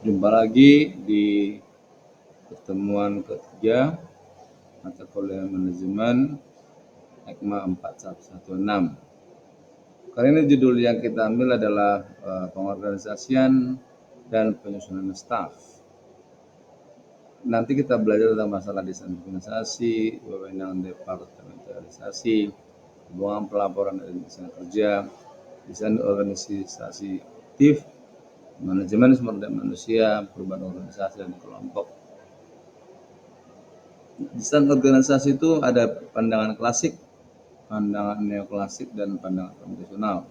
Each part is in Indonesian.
Jumpa lagi di pertemuan ketiga mata kuliah manajemen EKMA 4116. Kali ini judul yang kita ambil adalah pengorganisasian dan penyusunan staf. Nanti kita belajar tentang masalah desain organisasi, wewenang departementalisasi, hubungan pelaporan dan desain kerja, desain organisasi aktif, manajemen sumber daya manusia, perubahan organisasi dan kelompok. Desain organisasi itu ada pandangan klasik, pandangan neoklasik, dan pandangan konvensional.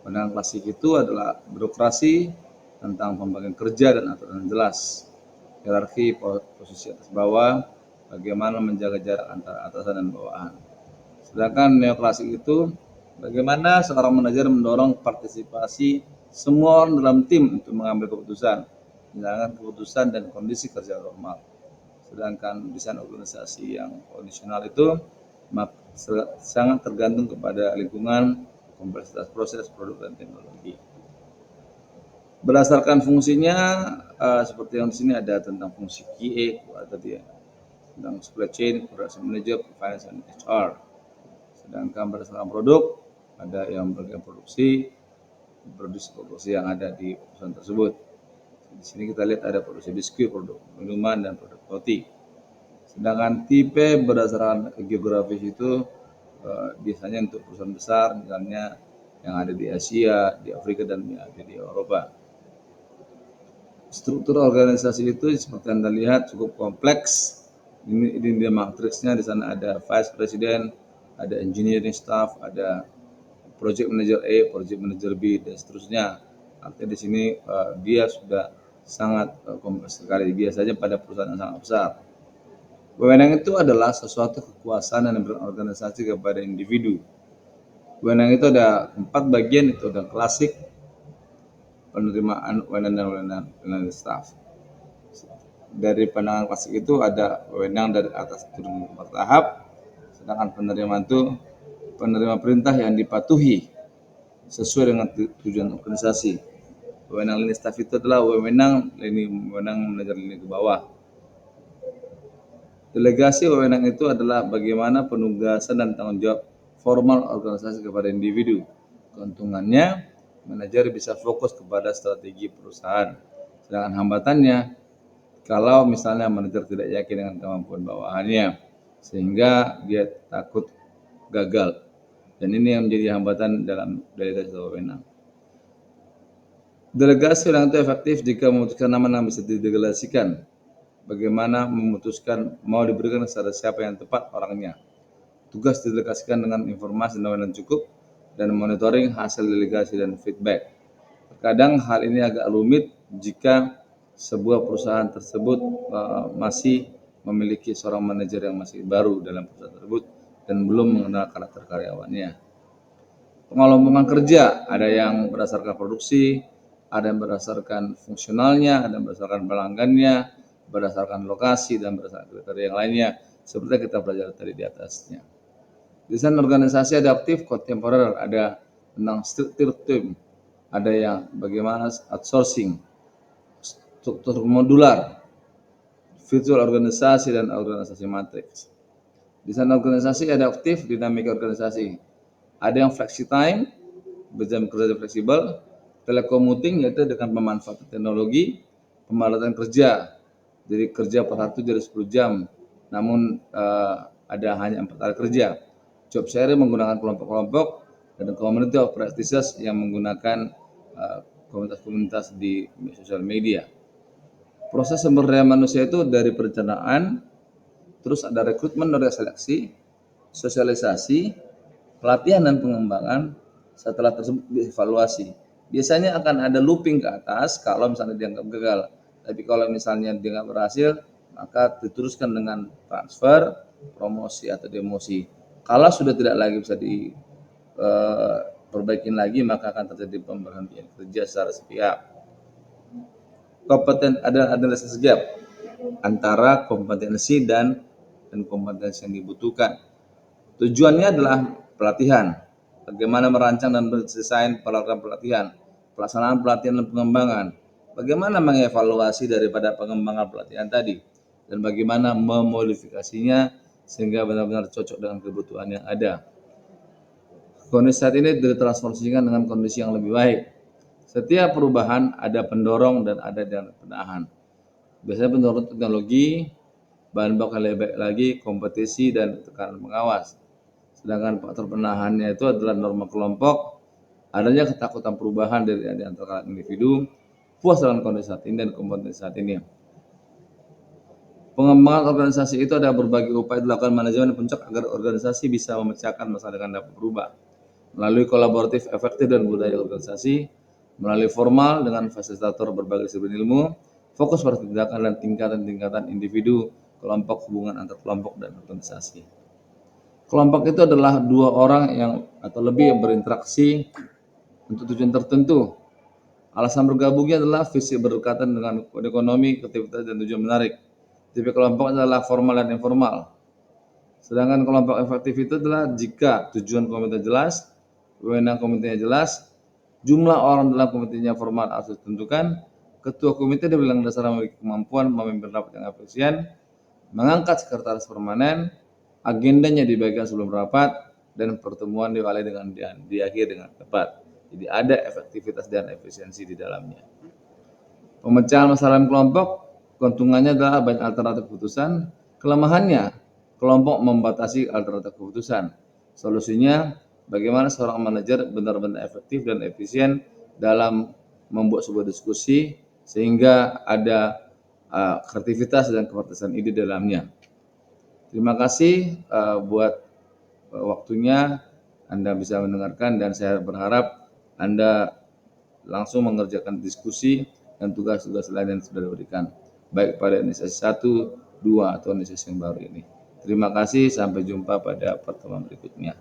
Pandangan klasik itu adalah birokrasi tentang pembagian kerja dan aturan yang jelas, hierarki posisi atas bawah, bagaimana menjaga jarak antara atasan dan bawahan. Sedangkan neoklasik itu bagaimana seorang manajer mendorong partisipasi semua orang dalam tim untuk mengambil keputusan, menjalankan keputusan dan kondisi kerja normal. Sedangkan desain organisasi yang kondisional itu sangat tergantung kepada lingkungan, kompleksitas proses, produk, dan teknologi. Berdasarkan fungsinya, seperti yang di sini ada tentang fungsi QA tadi ya, tentang supply chain, production manager, finance, dan HR. Sedangkan berdasarkan produk, ada yang bagian produksi yang ada di perusahaan tersebut. Di sini kita lihat ada produksi biskuit, produk minuman, dan produk roti. Sedangkan tipe berdasarkan geografis itu biasanya untuk perusahaan besar, misalnya yang ada di Asia, di Afrika, dan yang ada di Eropa. Struktur organisasi itu seperti Anda lihat cukup kompleks. Ini dia matriksnya. Di sana ada vice president, ada engineering staff, ada project manager A, project manager B, dan seterusnya. Artinya di sini dia sudah sangat kompleks sekali. Biasanya pada perusahaan yang sangat besar. Wewenang itu adalah sesuatu kekuasaan yang berorganisasi kepada individu. Wewenang itu ada 4 bagian, itu ada klasik, penerimaan wewenang dan wewenang staff. Dari pandangan klasik itu ada wewenang dari atas turun bertahap, sedangkan penerimaan itu penerima perintah yang dipatuhi sesuai dengan tujuan organisasi. Wewenang lini staff itu adalah wewenang manajer lini ke bawah. Delegasi wewenang itu adalah bagaimana penugasan dan tanggung jawab formal organisasi kepada individu. Keuntungannya, manajer bisa fokus kepada strategi perusahaan. Sedangkan hambatannya, kalau misalnya manajer tidak yakin dengan kemampuan bawahannya, sehingga dia takut gagal. Dan ini yang menjadi hambatan dalam delegasi wewenang. Delegasi wewenang itu efektif jika memutuskan nama yang bisa didelegasikan. Bagaimana memutuskan mau diberikan kepada siapa yang tepat orangnya. Tugas didelegasikan dengan informasi dan wewenang cukup dan monitoring hasil delegasi dan feedback. Terkadang hal ini agak rumit jika sebuah perusahaan tersebut masih memiliki seorang manajer yang masih baru dalam perusahaan tersebut dan belum mengenal karakter karyawannya. Pengelompokan kerja ada yang berdasarkan produksi, ada yang berdasarkan fungsionalnya, ada yang berdasarkan pelanggannya, berdasarkan lokasi, dan berdasarkan kriteria yang lainnya, seperti kita belajar tadi di atasnya. Desain organisasi adaptif kontemporer ada tentang struktur tim, ada yang bagaimana outsourcing, struktur modular, virtual organisasi, dan organisasi matriks. Desain organisasi adaptif, dinamika organisasi. Ada yang flexi time, berjam kerja fleksibel, telekommuting yaitu dengan pemanfaatan teknologi, pemadatankerja, jadi kerja per hari jadi 10 jam, namun ada hanya 4 hari kerja. Job sharing menggunakan kelompok-kelompok dan community of practices yang menggunakan komunitas-komunitas di sosial media. Proses sumber daya manusia itu dari perencanaan, terus ada rekrutmen dari seleksi, sosialisasi, pelatihan dan pengembangan, setelah tersebut dievaluasi. Biasanya akan ada looping ke atas kalau misalnya dianggap gagal. Tapi kalau misalnya dia nggak berhasil, maka diteruskan dengan transfer, promosi atau demosi. Kalau sudah tidak lagi bisa diperbaikin lagi, maka akan terjadi pemberhentian kerja secara sepihak. Ada analisis gap antara kompetensi dan kompetensi yang dibutuhkan. Tujuannya adalah pelatihan, bagaimana merancang dan mendesain program pelatihan, pelaksanaan pelatihan dan pengembangan, bagaimana mengevaluasi daripada pengembangan pelatihan tadi dan bagaimana memodifikasinya sehingga benar-benar cocok dengan kebutuhan yang ada. Kondisi saat ini ditransformasikan dengan kondisi yang lebih baik. Setiap perubahan ada pendorong dan ada yang penahan. Biasanya pendorong teknologi, bahan bakar lebih baik lagi, kompetisi dan tekanan pengawas. Sedangkan faktor penahannya itu adalah norma kelompok, adanya ketakutan perubahan dari antara individu, puas dengan kondisi saat ini dan kompetensi saat ini. Pengembangan organisasi itu ada berbagai upaya dilakukan manajemen puncak agar organisasi bisa memecahkan masalah dengan dapat berubah. Melalui kolaboratif efektif dan budaya organisasi, melalui formal dengan fasilitator berbagai disiplin ilmu, fokus pada tindakan dan tingkatan-tingkatan individu, kelompok, hubungan antar kelompok dan organisasi. Kelompok itu adalah dua orang yang atau lebih yang berinteraksi untuk tujuan tertentu. Alasan bergabungnya adalah visi berdekatan dengan ekonomi, kreativitas dan tujuan menarik. Tipe kelompok adalah formal dan informal. Sedangkan kelompok efektif itu adalah jika tujuan komite jelas, wewenang komitenya jelas, jumlah orang dalam komitenya formal harus ditentukan, ketua komite dibilang dasar memiliki kemampuan memimpin rapat yang efisien, mengangkat sekretaris permanen, agendanya dibagikan sebelum rapat, dan pertemuan diakhiri dengan tepat. Jadi ada efektivitas dan efisiensi di dalamnya. Pemecahan masalah kelompok, keuntungannya adalah banyak alternatif keputusan. Kelemahannya, kelompok membatasi alternatif keputusan. Solusinya, bagaimana seorang manajer benar-benar efektif dan efisien dalam membuat sebuah diskusi sehingga ada kreativitas dan keputusan ide dalamnya. Terima kasih buat waktunya Anda bisa mendengarkan dan saya berharap Anda langsung mengerjakan diskusi dan tugas-tugas lain yang sudah diberikan baik pada inisiasi 1, 2 atau inisiasi yang baru ini. Terima kasih, sampai jumpa pada pertemuan berikutnya.